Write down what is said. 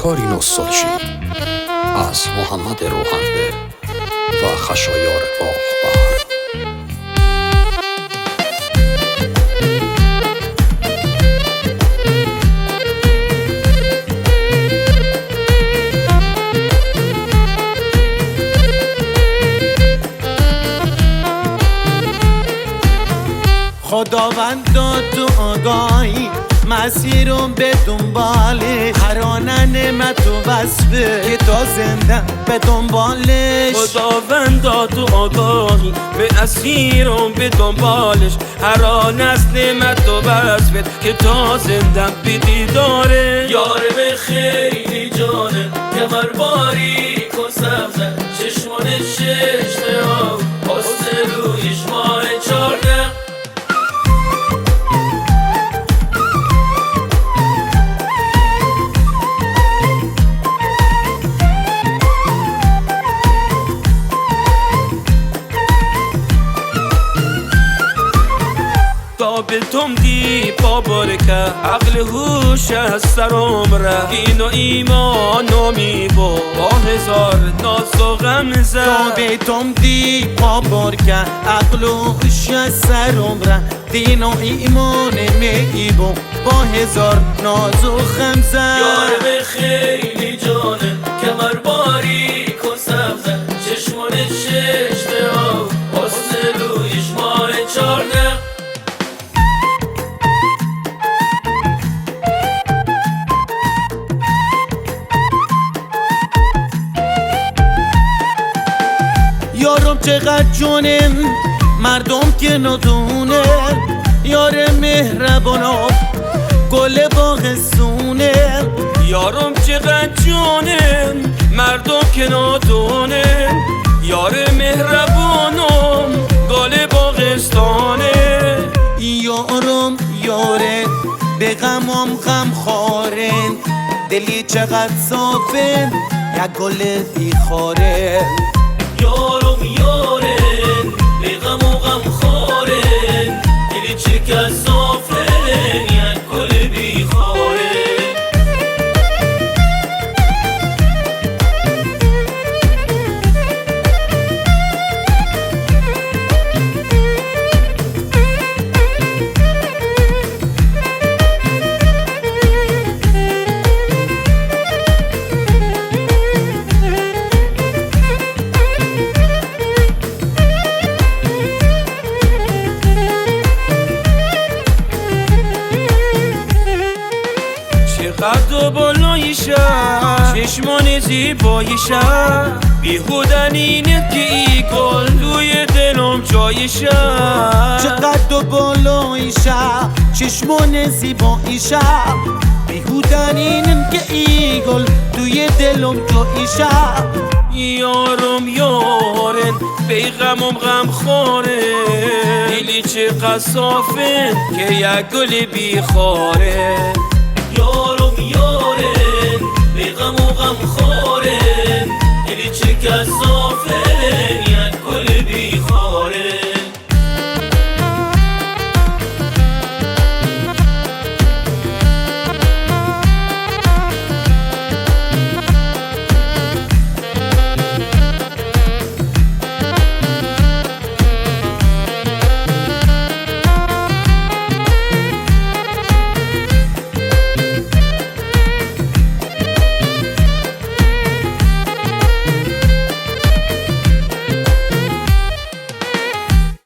کاری نوستالژی از محمد روحنده و خشایار باغبر. خداوند داد تو آگاهی مسیرم به دنباله، هر آن نعمت و وصفه که تا زنده به دنبالش. خداوند داد تو آگاهی به اسیرم به دنبالش، هر آن از نعمت و وصفه که تا زنده به دیداره. یار به خیلی جانه کمر باریک و سبزه، چشمانش چشمه ها حسن رویش ماه 14. به تم دی بابرکه عقل هوش از سرم ره، دین و ایمان و میبو با هزار ناز و غمزه. به تم دی بابرکه عقل و هوش از سرم ره، دین و ایمان میبو با هزار ناز و غمزه. یار به خیلی جانه کمر باریک و سبزه، چشمانش چشمه ها حسن رویش ماه 14. یارم چقدر جونه مردم که ندونه، یار مهربانا گل باغستونه. یارم چقدر جونه مردم که ندونه، یار مهربانم گل باغستانه. یارم یاره به غمم غم خارن، دلی چقدر صافه یک گل بیخاره. یارم یارن به غم و غم خارن، دلی چقدر صافه یک گل بیخاره. قد و بالایشه چشمان زیبایشه، بیهودن اینه که ای گل توی دلم جایشه. چقدر و بالایشه چشمان زیبایشه، بیهودن اینه که ای گل توی دلم جایشه. یارم یارن به غمم غم خاره، دلی چقدر صافه که یک گل بیخاره.